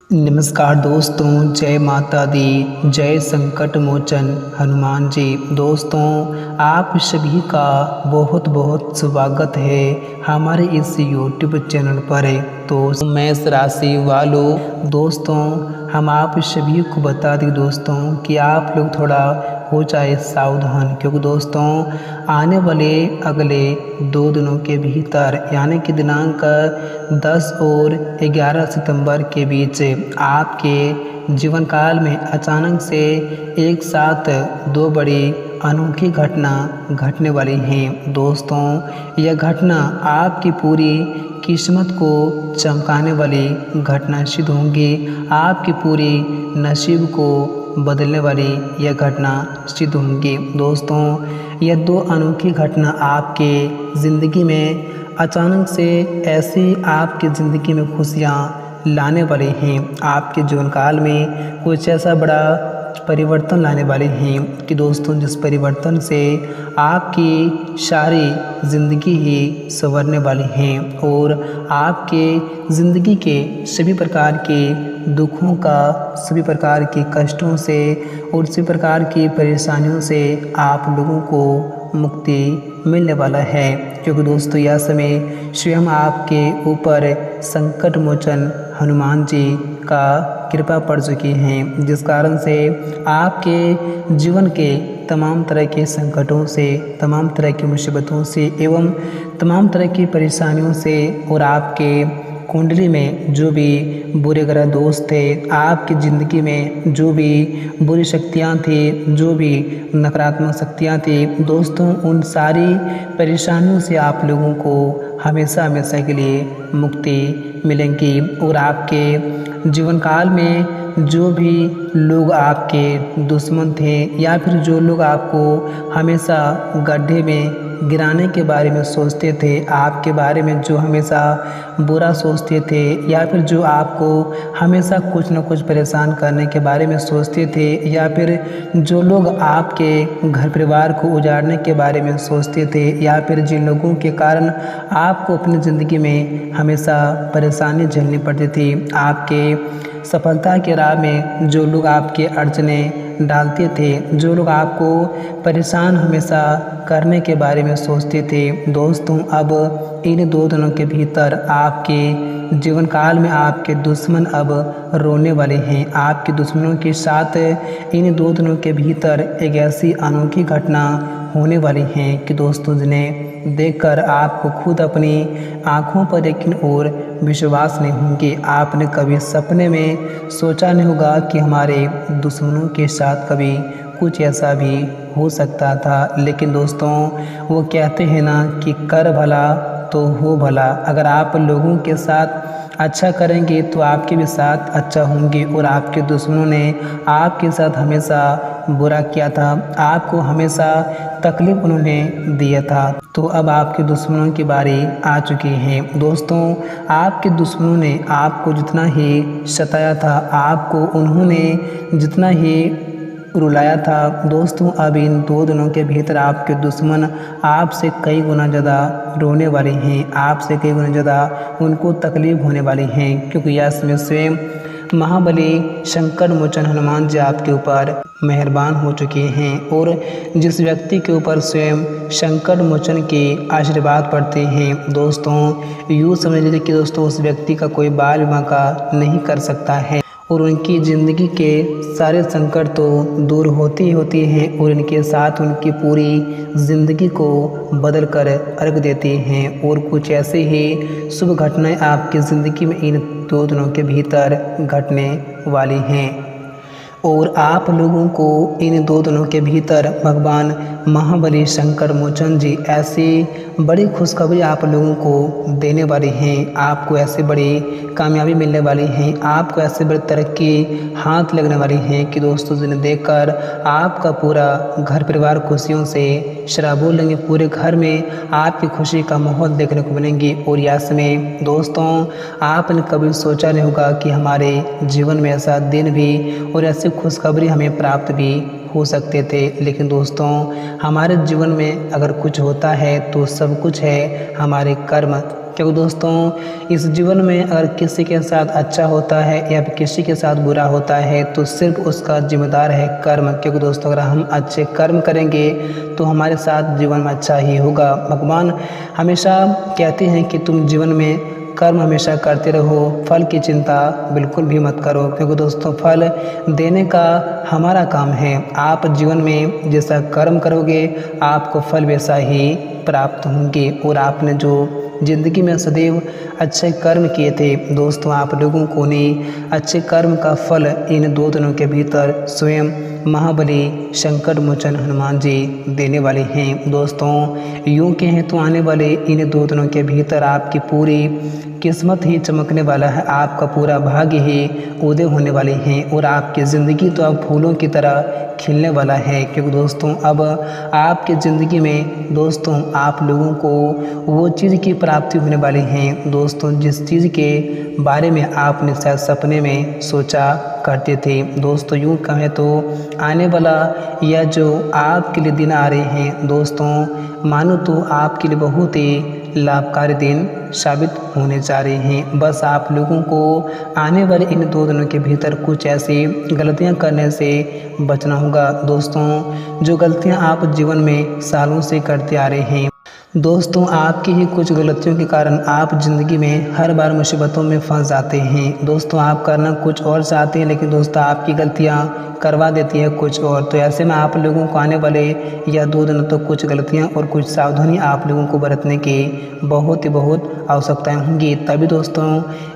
नमस्कार दोस्तों, जय माता दी, जय संकट मोचन हनुमान जी। दोस्तों, आप सभी का बहुत बहुत स्वागत है हमारे इस YouTube चैनल पर। तो मेष राशि वालों, दोस्तों हम आप सभी को बता दें दोस्तों कि आप लोग थोड़ा हो जाए सावधान, क्योंकि दोस्तों आने वाले अगले 2 दिनों के भीतर यानी कि दिनांक 10 और 11 सितंबर के बीच आपके जीवन काल में अचानक से एक साथ 2 बड़ी अनोखी घटना घटने वाली हैं। दोस्तों, यह घटना आपकी पूरी किस्मत को चमकाने वाली घटना सिद्ध होंगी। आपकी पूरी नसीब को बदलने वाली यह घटना सिद्ध होंगी। दोस्तों, यह 2 अनोखी घटना आपके ज़िंदगी में अचानक से ऐसी आपकी ज़िंदगी में खुशियाँ लाने वाले हैं। आपके जीवन काल में कुछ ऐसा बड़ा परिवर्तन लाने वाले हैं कि दोस्तों जिस परिवर्तन से आपकी सारी ज़िंदगी ही संवरने वाली हैं और आपके ज़िंदगी के सभी प्रकार के दुखों का, सभी प्रकार के कष्टों से और सभी प्रकार की परेशानियों से आप लोगों को मुक्ति मिलने वाला है। क्योंकि दोस्तों यह समय स्वयं आपके ऊपर संकट मोचन हनुमान जी का कृपा पड़ चुकी हैं, जिस कारण से आपके जीवन के तमाम तरह के संकटों से, तमाम तरह की मुसीबतों से एवं तमाम तरह की परेशानियों से और आपके कुंडली में जो भी बुरे ग्रह दोष थे, आपकी ज़िंदगी में जो भी बुरी शक्तियाँ थी, जो भी नकारात्मक शक्तियाँ थी, दोस्तों उन सारी परेशानियों से आप लोगों को हमेशा हमेशा के लिए मुक्ति मिलेंगी। और आपके जीवन काल में जो भी लोग आपके दुश्मन थे या फिर जो लोग आपको हमेशा गड्ढे में गिराने के बारे में सोचते थे, आपके बारे में जो हमेशा बुरा सोचते थे या फिर जो आपको हमेशा कुछ न कुछ परेशान करने के बारे में सोचते थे या फिर जो लोग आपके घर परिवार को उजाड़ने के बारे में सोचते थे या फिर जिन लोगों के कारण आपको अपनी ज़िंदगी में हमेशा परेशानी झेलनी पड़ती थी, आपके सफलता के राह में जो लोग आपके अड़चने डालते थे, जो लोग आपको परेशान हमेशा करने के बारे में सोचते थे, दोस्तों अब इन 2 दिनों के भीतर आपके जीवन काल में आपके दुश्मन अब रोने वाले हैं। आपके दुश्मनों के साथ इन 2 दिनों के भीतर एक ऐसी अनोखी घटना होने वाली हैं कि दोस्तों जिन्हें देखकर आपको खुद अपनी आँखों पर यकीन और विश्वास नहीं होंगे। आपने कभी सपने में सोचा नहीं होगा कि हमारे दुश्मनों के साथ कभी कुछ ऐसा भी हो सकता था। लेकिन दोस्तों वो कहते हैं ना कि कर भला तो हो भला। अगर आप लोगों के साथ अच्छा करेंगे तो आपके भी साथ अच्छा होंगे। और आपके दुश्मनों ने आपके साथ हमेशा बुरा किया था, आपको हमेशा तकलीफ उन्होंने दिया था, तो अब आपके दुश्मनों की बारी आ चुकी है। दोस्तों, आपके दुश्मनों ने आपको जितना ही सताया था, आपको उन्होंने जितना ही रुलाया था, दोस्तों अब इन 2 दिनों के भीतर आपके दुश्मन आपसे कई गुना ज़्यादा रोने वाले हैं, आपसे कई गुना ज़्यादा उनको तकलीफ होने वाली हैं। क्योंकि यह समय स्वयं महाबली संकट मोचन हनुमान जी आपके ऊपर मेहरबान हो चुके हैं। और जिस व्यक्ति के ऊपर स्वयं संकट मोचन के आशीर्वाद पड़ते हैं, दोस्तों यूँ समझ लीजिए कि दोस्तों उस व्यक्ति का कोई बाल बांका नहीं कर सकता है और उनकी ज़िंदगी के सारे संकट तो दूर होती ही होती हैं और इनके साथ उनकी पूरी ज़िंदगी को बदल कर रख देती हैं। और कुछ ऐसे ही शुभ घटनाएं आपकी ज़िंदगी में इन 2 दिनों के भीतर घटने वाली हैं और आप लोगों को इन 2 दिनों के भीतर भगवान महाबली संकट मोचन जी ऐसी बड़ी खुशखबरी आप लोगों को देने वाली हैं। आपको ऐसे बड़ी कामयाबी मिलने वाली हैं, आपको ऐसे बड़ी तरक्की हाथ लगने वाली हैं कि दोस्तों जिन्हें देखकर आपका पूरा घर परिवार खुशियों से शराबोल लेंगे। पूरे घर में आपकी खुशी का माहौल देखने को मिलेंगी। और यह समय दोस्तों आपने कभी सोचा नहीं होगा कि हमारे जीवन में ऐसा दिन भी और ऐसी खुशखबरी हमें प्राप्त भी हो सकते थे। लेकिन दोस्तों हमारे जीवन में अगर कुछ होता है तो सब कुछ है हमारे कर्म क्योंकि दोस्तों इस जीवन में अगर किसी के साथ अच्छा होता है या फिर किसी के साथ बुरा होता है तो सिर्फ उसका जिम्मेदार है कर्म। क्योंकि दोस्तों अगर हम अच्छे कर्म करेंगे तो हमारे साथ जीवन में अच्छा ही होगा। भगवान हमेशा कहते हैं कि तुम जीवन में कर्म हमेशा करते रहो, फल की चिंता बिल्कुल भी मत करो। क्योंकि दोस्तों फल देने का हमारा काम है। आप जीवन में जैसा कर्म करोगे आपको फल वैसा ही प्राप्त होंगे। और आपने जो ज़िंदगी में सदैव अच्छे कर्म किए थे दोस्तों, आप लोगों को ने अच्छे कर्म का फल इन 2 दिनों के भीतर स्वयं महाबली संकट मोचन हनुमान जी देने वाले हैं। दोस्तों यूँ कहें तो आने वाले इन 2 दिनों के भीतर आपकी पूरी किस्मत ही चमकने वाला है, आपका पूरा भाग्य ही उदय होने वाले हैं और आपकी ज़िंदगी तो अब फूलों की तरह खिलने वाला है। क्योंकि दोस्तों अब आपकी ज़िंदगी में दोस्तों आप लोगों को वो चीज़ की प्राप्ति होने वाली है दोस्तों जिस चीज़ के बारे में आपने शायद सपने में सोचा करते थे। दोस्तों यूँ कहें तो आने वाला यह जो आपके लिए दिन आ रहे हैं दोस्तों मानो तो आपके लिए बहुत ही लाभकारी दिन साबित होने जा रहे हैं। बस आप लोगों को आने वाले इन 2 दिनों के भीतर कुछ ऐसी गलतियां करने से बचना होगा दोस्तों जो गलतियां आप जीवन में सालों से करते आ रहे हैं। दोस्तों आपकी ही कुछ गलतियों के कारण आप ज़िंदगी में हर बार मुसीबतों में फंस जाते हैं। दोस्तों आप करना कुछ और चाहते हैं लेकिन दोस्तों आपकी गलतियां करवा देती है कुछ और। तो ऐसे में आप लोगों को आने वाले या 2 दिनों तो कुछ गलतियां और कुछ सावधानी आप लोगों को बरतने की बहुत आवश्यकताएं होंगी। तभी दोस्तों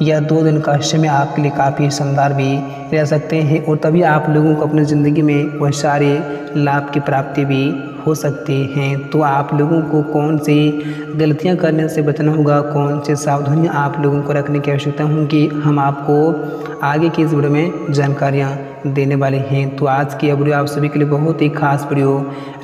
यह 2 दिन का समय आपके लिए काफ़ी शानदार भी रह सकते हैं और तभी आप लोगों को अपनी ज़िंदगी में वह सारे लाभ की प्राप्ति भी हो सकती हैं। तो आप लोगों को कौन सी गलतियां करने से बचना होगा, कौन सी सावधानियां आप लोगों को रखने की आवश्यकता होगी, हम आपको आगे की इस वीडियो में जानकारियां देने वाले हैं। तो आज की वीडियो आप सभी के लिए बहुत ही खास वीडियो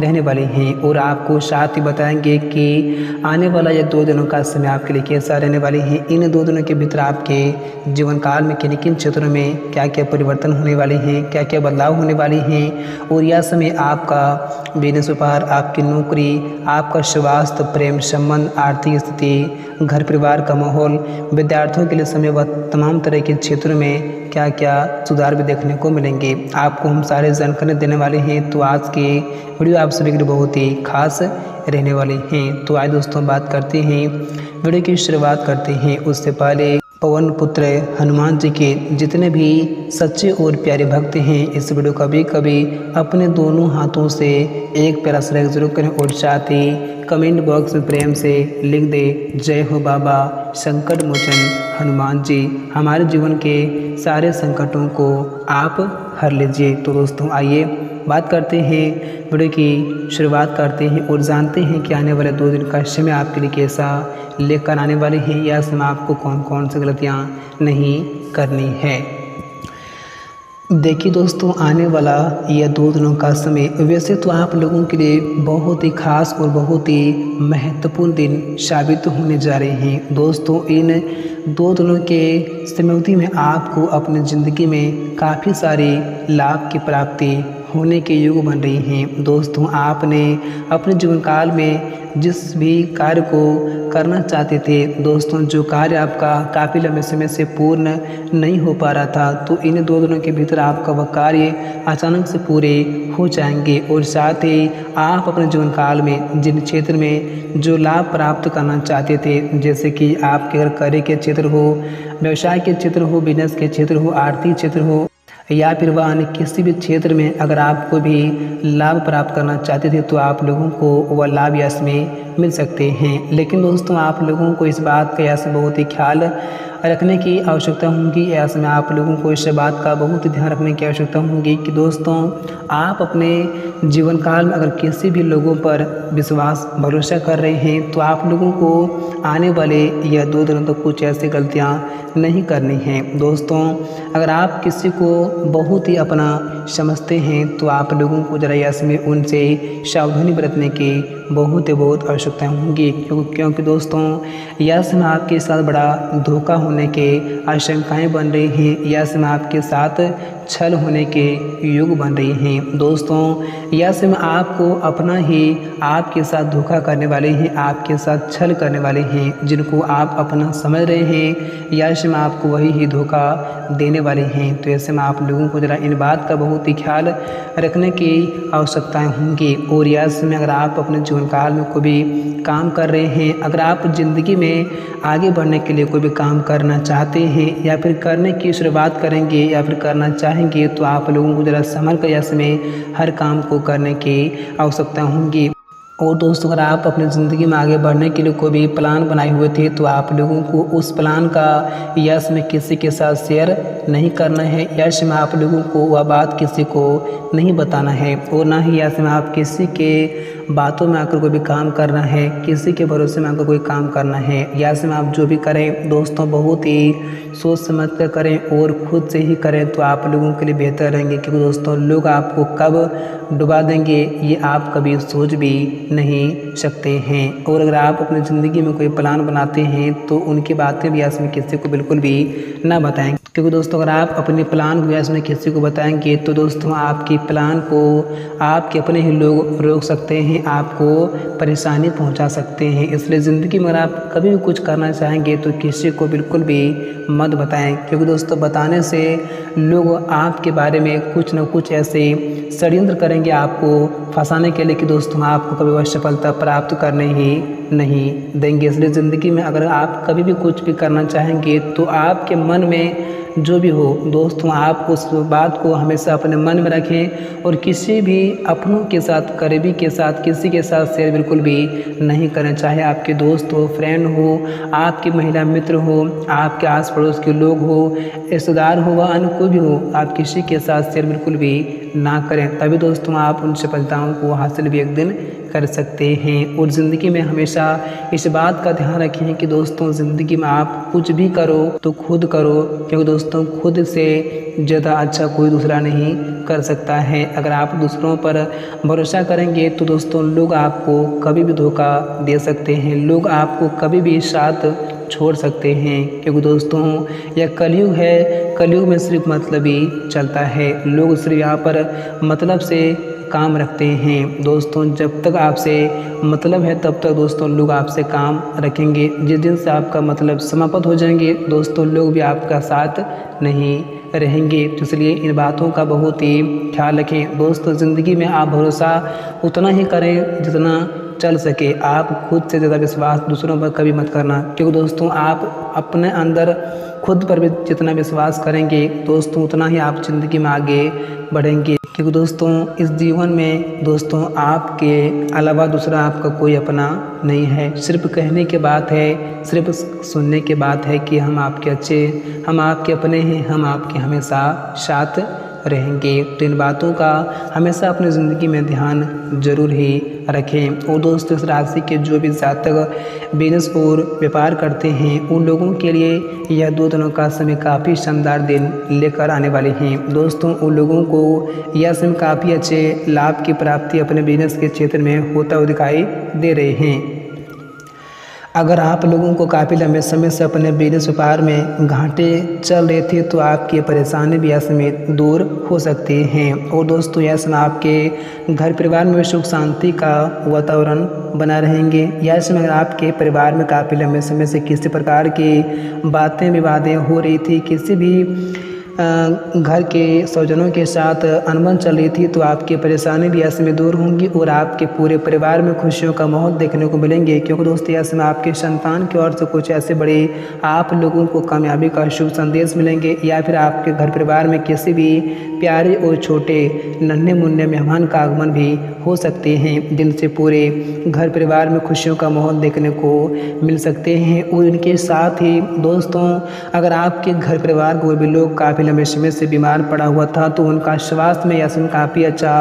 रहने वाली हैं और आपको साथ ही बताएंगे कि आने वाला ये 2 दिनों का समय आपके लिए कैसा रहने वाली है। इन 2 दिनों के भीतर आपके जीवन काल में किन किन क्षेत्रों में क्या क्या परिवर्तन होने वाले हैं, क्या क्या बदलाव होने वाले हैं और यह समय आपका बिजनेस व्यापार, आपकी नौकरी, आपका स्वास्थ्य, प्रेम संबंध, आर्थिक स्थिति, घर परिवार का माहौल, विद्यार्थियों के लिए समय व तमाम तरह के क्षेत्रों में क्या क्या सुधार भी देखने को मिलेंगे, आपको हम सारे जानकारी देने वाले हैं। तो आज की वीडियो आप सभी के लिए बहुत ही खास रहने वाली हैं। तो आज दोस्तों बात करते हैं, वीडियो की शुरुआत करते हैं उससे पहले पवन पुत्र हनुमान जी के जितने भी सच्चे और प्यारे भक्त हैं इस वीडियो का कभी अपने दोनों हाथों से एक प्यारा सा लाइक जरूर करें और साथ ही कमेंट बॉक्स में प्रेम से लिख दे जय हो बाबा संकट मोचन हनुमान जी, हमारे जीवन के सारे संकटों को आप हर लीजिए। तो दोस्तों आइए बात करते हैं, वीडियो की शुरुआत करते हैं और जानते हैं कि आने वाले 2 दिन का समय आपके लिए कैसा लेकर आने वाले हैं या समय आपको कौन कौन सी गलतियां नहीं करनी है। देखिए दोस्तों आने वाला यह 2 दिनों का समय वैसे तो आप लोगों के लिए बहुत ही खास और बहुत ही महत्वपूर्ण दिन साबित होने जा रहे हैं। दोस्तों इन 2 दिनों के समयावधि में आपको अपनी ज़िंदगी में काफ़ी सारे लाभ की प्राप्ति होने के योग बन रही हैं। दोस्तों आपने अपने जीवन काल में जिस भी कार्य को करना चाहते थे दोस्तों, जो कार्य आपका काफ़ी लंबे समय से पूर्ण नहीं हो पा रहा था, तो इन 2 दिनों के भीतर आपका वह कार्य अचानक से पूरे हो जाएंगे। और साथ ही आप अपने जीवन काल में जिन क्षेत्र में जो लाभ प्राप्त करना चाहते थे, जैसे कि आपके अगर कार्य के क्षेत्र हो, व्यवसाय के क्षेत्र हो, बिजनेस के क्षेत्र हो, आर्थिक क्षेत्र हो या फिर वह अन्य किसी भी क्षेत्र में अगर आपको भी लाभ प्राप्त करना चाहते थे तो आप लोगों को वह लाभ यश में मिल सकते हैं। लेकिन दोस्तों आप लोगों को इस बात का यश बहुत ही ख्याल रखने की आवश्यकता होगी। ऐसे में आप लोगों को इस बात का बहुत ध्यान रखने की आवश्यकता होगी कि दोस्तों आप अपने जीवन काल में अगर किसी भी लोगों पर विश्वास भरोसा कर रहे हैं तो आप लोगों को आने वाले यह 2 दिनों तक कुछ ऐसी गलतियां नहीं करनी हैं। दोस्तों अगर आप किसी को बहुत ही अपना समझते हैं तो आप लोगों को ज़रा इसमें उनसे सावधानी बरतने की बहुत आवश्यकताएं होंगी, क्योंकि दोस्तों यह समय आपके साथ बड़ा धोखा होने के आशंकाएं बन रही हैं। यह समय आपके साथ छल होने के युग बन रही हैं। दोस्तों यह समय आपको अपना ही आपके साथ धोखा करने वाले हैं, आपके साथ छल करने वाले हैं। जिनको आप अपना समझ रहे हैं यह समय आपको वही ही धोखा देने वाले हैं। तो ऐसे में आप लोगों को ज़रा इन बात का बहुत ही ख्याल रखने की आवश्यकताएं होंगी। और यह समय अगर आप अपने जीवन काल में कोई भी काम कर रहे हैं, अगर आप ज़िंदगी में आगे बढ़ने के लिए कोई भी काम करना चाहते हैं या फिर करने की शुरुआत करेंगे या फिर करना चाहेंगे, तो आप लोगों को ज़रा संभल कर इसमें हर काम को करने की आवश्यकता होंगी। और दोस्तों अगर आप अपनी ज़िंदगी में आगे बढ़ने के लिए कोई भी प्लान बनाए हुए थे, तो आप लोगों को उस प्लान का यश में किसी के साथ शेयर नहीं करना है। यश में आप लोगों को वह बात किसी को नहीं बताना है, और ना ही यश में आप किसी के बातों में आकर कोई भी काम करना है, किसी के भरोसे में आकर कोई काम करना है। यश में आप जो भी करें दोस्तों बहुत ही सोच समझ कर करें और खुद से ही करें, तो आप लोगों के लिए बेहतर रहेंगे। क्योंकि दोस्तों लोग आपको कब डुबा देंगे ये आप कभी सोच भी नहीं सकते हैं। और अगर आप अपनी ज़िंदगी में कोई प्लान बनाते हैं तो उनकी बातें भी इसमें किसी को बिल्कुल भी ना बताएं, क्योंकि दोस्तों अगर आप अपने प्लान को इसमें किसी को बताएंगे तो दोस्तों आपकी प्लान को आपके अपने ही लोग रोक सकते हैं, आपको परेशानी पहुंचा सकते हैं। इसलिए ज़िंदगी में अगर आप कभी भी कुछ करना चाहेंगे तो किसी को बिल्कुल भी मत बताएं, क्योंकि दोस्तों बताने से लोग आपके बारे में कुछ न कुछ ऐसे षड्यंत्र करेंगे आपको फंसाने के लिए कि दोस्तों आपको कभी वह सफलता प्राप्त करने ही नहीं देंगे। इसलिए ज़िंदगी में अगर आप कभी भी कुछ भी करना चाहेंगे तो आपके मन में जो भी हो दोस्तों आप उस बात को हमेशा अपने मन में रखें, और किसी भी अपनों के साथ करीबी के साथ किसी के साथ शेयर बिल्कुल भी नहीं करें। चाहे आपके दोस्त हो, फ्रेंड हो, आपके महिला मित्र हो, आपके आस पड़ोस के लोग हो, रिश्तेदार हो व अन्य कोई भी हो, आप किसी के साथ शेयर बिल्कुल भी ना करें। तभी दोस्तों आप उन सफलताओं को हासिल भी एक दिन कर सकते हैं। और ज़िंदगी में हमेशा इस बात का ध्यान रखें कि दोस्तों ज़िंदगी में आप कुछ भी करो तो खुद करो, क्योंकि दोस्तों खुद से ज़्यादा अच्छा कोई दूसरा नहीं कर सकता है। अगर आप दूसरों पर भरोसा करेंगे तो दोस्तों लोग आपको कभी भी धोखा दे सकते हैं, लोग आपको कभी भी साथ छोड़ सकते हैं। क्योंकि दोस्तों यह कलयुग है, कलयुग में सिर्फ मतलब ही चलता है। लोग सिर्फ यहाँ पर मतलब से काम रखते हैं। दोस्तों जब तक आपसे मतलब है तब तक दोस्तों लोग आपसे काम रखेंगे। जिस दिन से आपका मतलब समाप्त हो जाएंगे दोस्तों लोग भी आपका साथ नहीं रहेंगे। तो इसलिए इन बातों का बहुत ही ख्याल रखें। दोस्तों ज़िंदगी में आप भरोसा उतना ही करें जितना चल सके, आप खुद से ज़्यादा विश्वास दूसरों पर कभी मत करना, क्योंकि दोस्तों आप अपने अंदर खुद पर भी जितना विश्वास करेंगे दोस्तों उतना ही आप ज़िंदगी में आगे बढ़ेंगे। क्योंकि दोस्तों इस जीवन में दोस्तों आपके अलावा दूसरा आपका कोई अपना नहीं है। सिर्फ कहने की बात है, सिर्फ सुनने की बात है कि हम आपके अच्छे, हम आपके अपने हैं, हम आपके हमेशा साथ रहेंगे। तो इन बातों का हमेशा अपनी ज़िंदगी में ध्यान जरूर ही रखें। और दोस्तों इस राशि के जो भी जातक बिजनेस और व्यापार करते हैं उन लोगों के लिए यह 2 दिनों का समय काफ़ी शानदार दिन लेकर आने वाले हैं। दोस्तों उन लोगों को यह समय काफ़ी अच्छे लाभ की प्राप्ति अपने बिजनेस के क्षेत्र में होता हुआ दिखाई दे रहे हैं। अगर आप लोगों को काफ़ी लंबे समय से अपने बिजनेस व्यापार में घाटे चल रहे थे तो आपकी परेशानी भी इसमें दूर हो सकती हैं। और दोस्तों यह समय आपके घर परिवार में सुख शांति का वातावरण बना रहेंगे। यह समय अगर आपके परिवार में काफ़ी लंबे समय से किसी प्रकार की बातें विवादें हो रही थी, किसी भी घर के स्वजनों के साथ अनबन चल रही थी, तो आपकी परेशानी भी ऐसे में दूर होंगी और आपके पूरे परिवार में खुशियों का माहौल देखने को मिलेंगे। क्योंकि दोस्तों ऐसे में आपके संतान की ओर से कुछ ऐसे बड़े आप लोगों को कामयाबी का शुभ संदेश मिलेंगे, या फिर आपके घर परिवार में किसी भी प्यारे और छोटे नन्हे मुन्ने मेहमान का आगमन भी हो सकते हैं, जिनसे पूरे घर परिवार में खुशियों का माहौल देखने को मिल सकते हैं। और इनके साथ ही दोस्तों अगर आपके घर परिवार को भी लोग काफ़ी लंबे समय से बीमार पड़ा हुआ था तो उनका स्वास्थ्य में ऐसे में काफ़ी अच्छा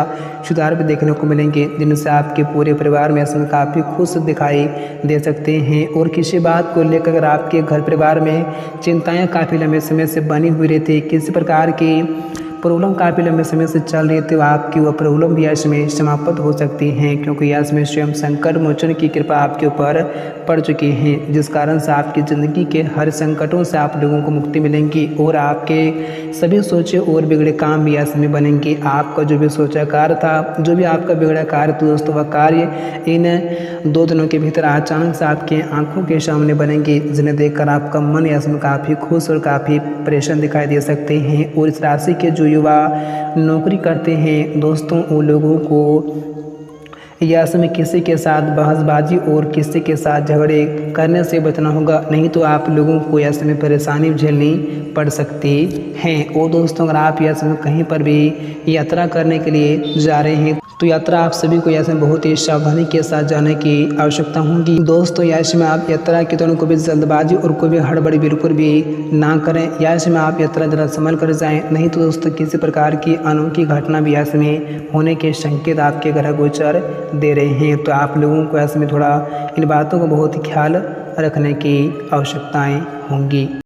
सुधार भी देखने को मिलेंगे, जिनसे आपके पूरे परिवार में ऐसे में काफ़ी खुश दिखाई दे सकते हैं। और किसी बात को लेकर अगर आपके घर परिवार में चिंताएं काफ़ी लंबे समय से बनी हुई रहती, किसी प्रकार की प्रॉब्लम काफ़ी लंबे समय से चल रही है तो आपकी वह प्रॉब्लम भी यश में समाप्त हो सकती हैं, क्योंकि यश में स्वयं संकट मोचन की कृपा आपके ऊपर पड़ चुकी है, जिस कारण से आपकी ज़िंदगी के हर संकटों से आप लोगों को मुक्ति मिलेंगी और आपके सभी सोचे और बिगड़े काम भी यश में बनेंगे। आपका जो भी सोचा कार्य था, जो भी आपका बिगड़ा कार्य था दोस्तों, वह कार्य इन 2 दिनों के भीतर अचानक से आपके आंखों के सामने बनेंगे, जिन्हें देखकर आपका मन यश में काफ़ी खुश और काफ़ी परेशान दिखाई दे सकते हैं। और इस राशि के जो युवा नौकरी करते हैं दोस्तों, उन लोगों को यश में किसी के साथ बहसबाजी और किसी के साथ झगड़े करने से बचना होगा, नहीं तो आप लोगों को यश में परेशानी झेलनी पड़ सकती है। और दोस्तों, अगर आप यश में कहीं पर भी यात्रा करने के लिए जा रहे हैं तो यात्रा आप सभी को यश में बहुत ही सावधानी के साथ जाने की आवश्यकता होगी। दोस्तों, यश में आप यात्रा के दौरान कोई भी जल्दबाजी और कोई भी हड़बड़ी बिल्कुल भी ना करें। यश में आप यात्रा जरा संभल कर जाएं, नहीं तो दोस्तों किसी प्रकार की अनोखी घटना भी यश में होने के संकेत आपके ग्रह गोचर दे रहे हैं। तो आप लोगों को यश में थोड़ा इन बातों का बहुत ही ख्याल रखने की आवश्यकताएँ होंगी।